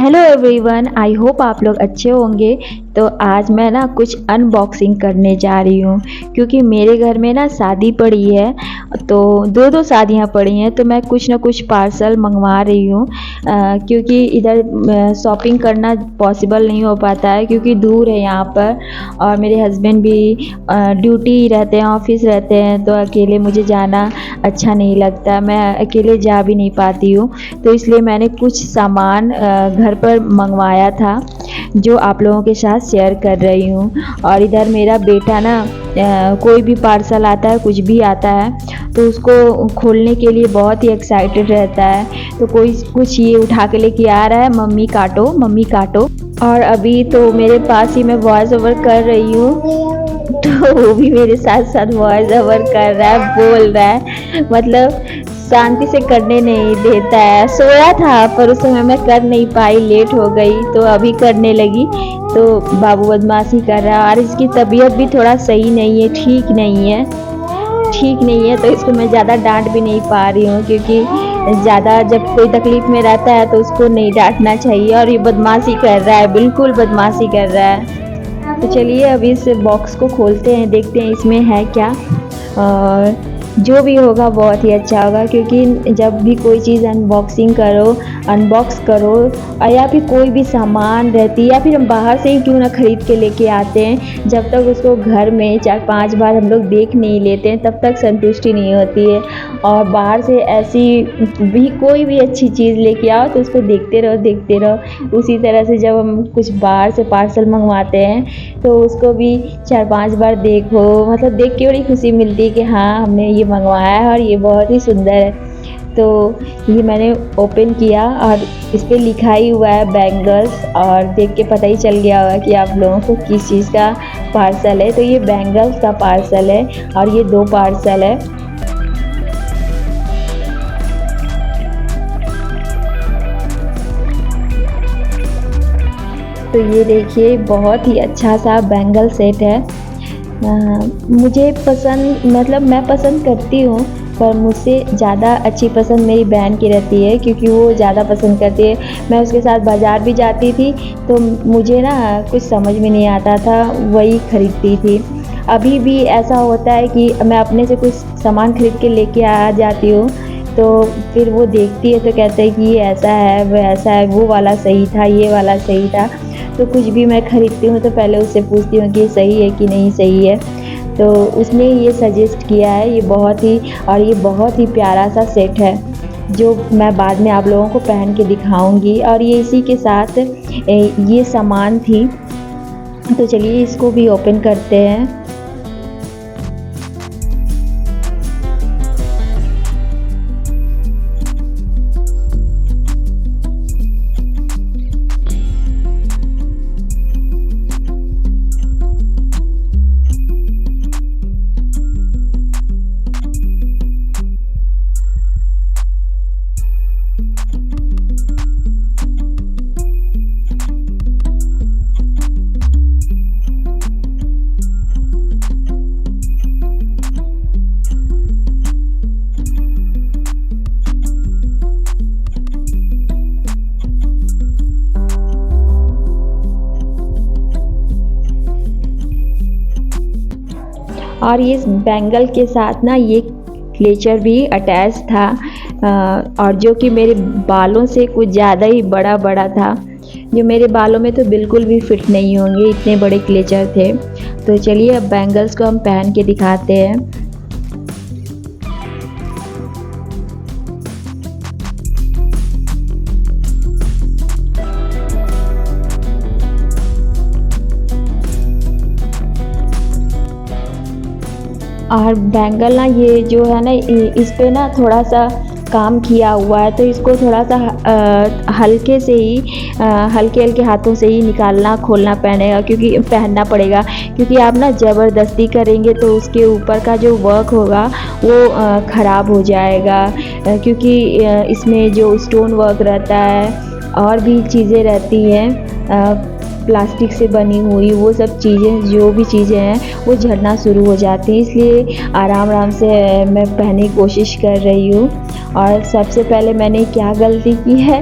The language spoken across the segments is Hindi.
हेलो एवरीवन, आई होप आप लोग अच्छे होंगे। तो आज मैं ना कुछ अनबॉक्सिंग करने जा रही हूँ क्योंकि मेरे घर में ना शादी पड़ी है। तो दो शादियाँ पड़ी हैं तो मैं कुछ ना कुछ पार्सल मंगवा रही हूँ क्योंकि इधर शॉपिंग करना पॉसिबल नहीं हो पाता है क्योंकि दूर है यहाँ पर। और मेरे हस्बैंड भी ड्यूटी रहते हैं, ऑफिस रहते हैं, तो अकेले मुझे जाना अच्छा नहीं लगता, मैं अकेले जा भी नहीं पाती हूँ। तो इसलिए मैंने कुछ सामान घर पर मंगवाया था जो आप लोगों के साथ शेयर कर रही हूँ। और इधर मेरा बेटा ना कोई भी पार्सल आता है, कुछ भी आता है तो उसको खोलने के लिए बहुत ही एक्साइटेड रहता है। तो कोई कुछ ये उठा के लेके आ रहा है, मम्मी काटो मम्मी काटो। और अभी तो मेरे पास ही मैं वॉइस ओवर कर रही हूँ तो वो भी मेरे साथ साथ वॉइस ओवर कर रहा है, बोल रहा है, मतलब शांति से करने नहीं देता है। सोया था पर उस समय मैं कर नहीं पाई, लेट हो गई तो अभी करने लगी। तो बाबू बदमाशी कर रहा है और इसकी तबीयत भी थोड़ा सही नहीं है, ठीक नहीं है। तो इसको मैं ज़्यादा डांट भी नहीं पा रही हूँ क्योंकि ज़्यादा जब कोई तकलीफ़ में रहता है तो उसको नहीं डांटना चाहिए। और ये बदमाशी कर रहा है, बिल्कुल बदमाशी कर रहा है। तो चलिए अभी इस बॉक्स को खोलते हैं, देखते हैं इसमें है क्या। और जो भी होगा बहुत ही अच्छा होगा क्योंकि जब भी कोई चीज़ अनबॉक्स करो या फिर कोई भी सामान रहती है या फिर हम बाहर से ही क्यों ना ख़रीद के लेके आते हैं, जब तक उसको घर में 4-5 बार हम लोग देख नहीं लेते हैं तब तक संतुष्टि नहीं होती है। और बाहर से ऐसी भी कोई भी अच्छी चीज़ लेके आओ तो उसको देखते रहो। उसी तरह से जब हम कुछ बाहर से पार्सल मंगवाते हैं तो उसको भी 4-5 बार देखो, मतलब देख के बड़ी खुशी मिलती है कि हाँ हमने ये मंगवाया है और ये बहुत ही सुंदर है। तो ये मैंने ओपन किया और इस पर लिखा ही हुआ है बैंगल्स, और देख के पता ही चल गया होगा कि आप लोगों को किस चीज़ का पार्सल है। तो ये बैंगल्स का पार्सल है और ये 2 पार्सल है। तो ये देखिए बहुत ही अच्छा सा बैंगल सेट है। मुझे पसंद, मतलब मैं पसंद करती हूँ पर मुझसे ज़्यादा अच्छी पसंद मेरी बहन की रहती है क्योंकि वो ज़्यादा पसंद करती है। मैं उसके साथ बाज़ार भी जाती थी तो मुझे ना कुछ समझ में नहीं आता था, वही ख़रीदती थी। अभी भी ऐसा होता है कि मैं अपने से कुछ सामान ख़रीद के लेके आ जाती हूँ तो फिर वो देखती है तो कहते हैं कि ये ऐसा है, वो ऐसा है, वो वाला सही था, ये वाला सही था। तो कुछ भी मैं ख़रीदती हूँ तो पहले उससे पूछती हूँ कि ये सही है कि नहीं सही है। तो उसने ये सजेस्ट किया है, ये बहुत ही प्यारा सा सेट है जो मैं बाद में आप लोगों को पहन के दिखाऊंगी। और ये इसी के साथ ये सामान थी। तो चलिए इसको भी ओपन करते हैं। और ये बैंगल के साथ ना ये क्लेचर भी अटैच था और जो कि मेरे बालों से कुछ ज़्यादा ही बड़ा था, जो मेरे बालों में तो बिल्कुल भी फिट नहीं होंगे, इतने बड़े क्लेचर थे। तो चलिए अब बैंगल्स को हम पहन के दिखाते हैं। और बैंगल ना ये जो है ना इस पे ना थोड़ा सा काम किया हुआ है तो इसको थोड़ा सा हल्के हाथों से ही निकालना खोलना पहनना पड़ेगा क्योंकि आप ना ज़बरदस्ती करेंगे तो उसके ऊपर का जो वर्क होगा वो ख़राब हो जाएगा क्योंकि इसमें जो स्टोन वर्क रहता है और भी चीज़ें रहती हैं प्लास्टिक से बनी हुई, वो सब चीज़ें, जो भी चीज़ें हैं वो झड़ना शुरू हो जाती हैं। इसलिए आराम से मैं पहनने की कोशिश कर रही हूँ। और सबसे पहले मैंने क्या गलती की है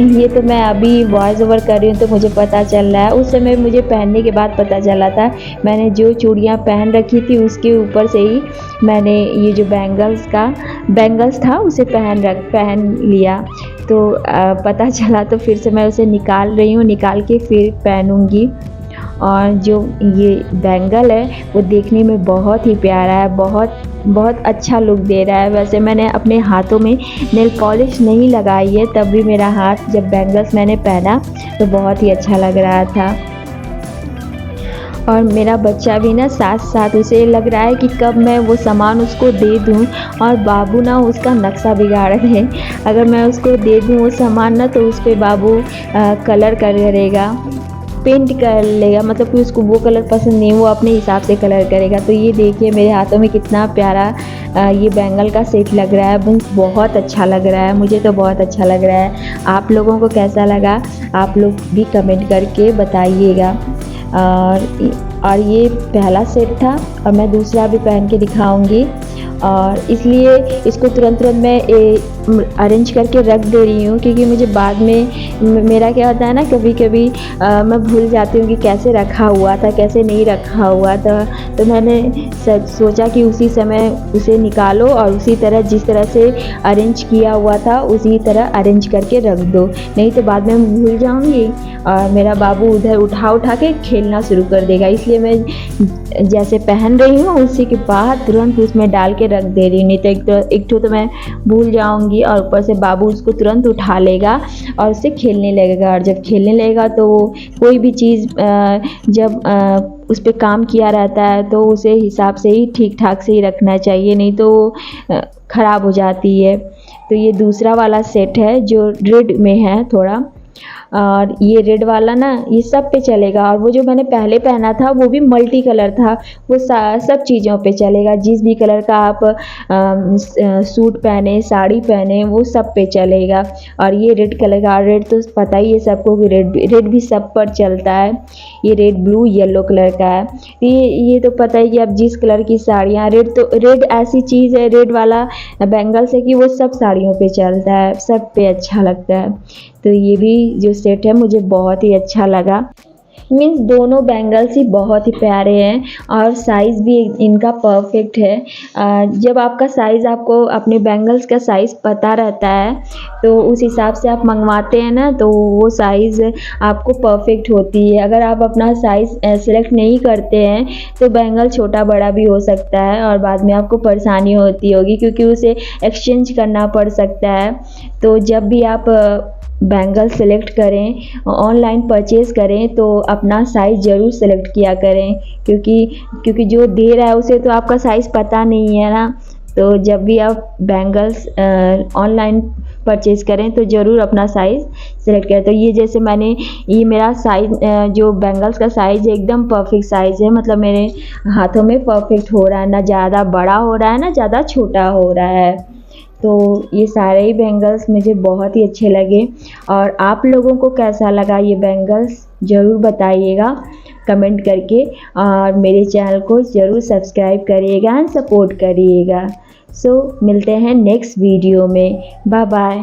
ये तो मैं अभी वॉइस ओवर कर रही हूँ तो मुझे पता चल रहा है। उस समय मुझे पहनने के बाद पता चला था। मैंने जो चूड़ियाँ पहन रखी थी उसके ऊपर से ही मैंने ये जो बैंगल्स था उसे पहन लिया। तो पता चला तो फिर से मैं उसे निकाल रही हूँ, निकाल के फिर पहनूँगी। और जो ये बैंगल है वो देखने में बहुत ही प्यारा है, बहुत अच्छा लुक दे रहा है। वैसे मैंने अपने हाथों में नेल पॉलिश नहीं लगाई है, तब भी मेरा हाथ जब बैंगल्स मैंने पहना तो बहुत ही अच्छा लग रहा था। और मेरा बच्चा भी ना साथ साथ उसे लग रहा है कि कब मैं वो सामान उसको दे दूं और बाबू ना उसका नक्शा बिगाड़ दे। अगर मैं उसको दे दूं वो सामान ना तो उस पर बाबू कलर करेगा, पेंट कर लेगा, मतलब कि उसको वो कलर पसंद नहीं, वो अपने हिसाब से कलर करेगा। तो ये देखिए मेरे हाथों में कितना प्यारा ये बैंगल का सेट लग रहा है, बहुत अच्छा लग रहा है, मुझे तो बहुत अच्छा लग रहा है। आप लोगों को कैसा लगा आप लोग भी कमेंट करके बताइएगा। और ये पहला सेट था और मैं दूसरा भी पहन के दिखाऊंगी। और इसलिए इसको तुरंत मैं अरेंज करके रख दे रही हूँ, क्योंकि मुझे बाद में मेरा क्या होता है ना, कभी कभी मैं भूल जाती हूँ कि कैसे रखा हुआ था कैसे नहीं रखा हुआ था। तो मैंने सोचा कि उसी समय उसे निकालो और उसी तरह जिस तरह से अरेंज किया हुआ था उसी तरह अरेंज करके रख दो, नहीं तो बाद में मैं भूल जाऊँगी और मेरा बाबू उधर उठा के खेलना शुरू कर देगा। इसलिए मैं जैसे पहन रही हूँ उसी के बाद तुरंत उसमें डाल के रख दे रही हूँ, नहीं तो एक तो मैं भूल जाऊँगी और ऊपर से बाबू उसको तुरंत उठा लेगा और उससे खेलने लगेगा। और जब खेलने लगेगा तो कोई भी चीज़ जब उस पर काम किया रहता है तो उसे हिसाब से ही ठीक ठाक से ही रखना चाहिए, नहीं तो ख़राब हो जाती है। तो ये दूसरा वाला सेट है जो रेड में है थोड़ा, और ये रेड वाला ना ये सब पे चलेगा। और वो जो मैंने पहले पहना था वो भी मल्टी कलर था, वो सब चीज़ों पे चलेगा। जिस भी कलर का आप सूट पहने साड़ी पहने वो सब पे चलेगा। और ये रेड कलर का, रेड तो पता ही है सबको कि रेड भी सब पर चलता है। ये रेड ब्लू येलो कलर का है। ये तो पता ही कि अब जिस कलर की साड़ियाँ, रेड ऐसी चीज़ है, रेड वाला बैंगल्स है कि वो सब साड़ियों पे चलता है, सब पे अच्छा लगता है। तो ये भी जो सेट है मुझे बहुत ही अच्छा लगा। मीन्स दोनों बैंगल्स ही बहुत ही प्यारे हैं और साइज़ भी इनका परफेक्ट है। जब आपका साइज़, आपको अपने बैंगल्स का साइज़ पता रहता है तो उस हिसाब से आप मंगवाते हैं ना, तो वो साइज़ आपको परफेक्ट होती है। अगर आप अपना साइज़ सेलेक्ट नहीं करते हैं तो बैंगल छोटा बड़ा भी हो सकता है और बाद में आपको परेशानी होती होगी, क्योंकि उसे एक्सचेंज करना पड़ सकता है। तो जब भी आप बैंगल सेलेक्ट करें, ऑनलाइन परचेज़ करें तो अपना साइज़ ज़रूर सेलेक्ट किया करें, क्योंकि जो दे रहा है उसे तो आपका साइज़ पता नहीं है ना। तो जब भी आप बैंगल्स ऑनलाइन परचेज़ करें तो ज़रूर अपना साइज़ सेलेक्ट करें। तो ये जैसे ये मेरा साइज़ जो बैंगल्स का साइज़ है एकदम परफेक्ट साइज़ है, मतलब मेरे हाथों में परफेक्ट हो रहा है, ना ज़्यादा बड़ा हो रहा है ना ज़्यादा छोटा हो रहा है। तो ये सारे ही बैंगल्स मुझे बहुत ही अच्छे लगे। और आप लोगों को कैसा लगा ये बैंगल्स ज़रूर बताइएगा कमेंट करके, और मेरे चैनल को ज़रूर सब्सक्राइब करिएगा एंड सपोर्ट करिएगा। सो मिलते हैं नेक्स्ट वीडियो में। Bye bye.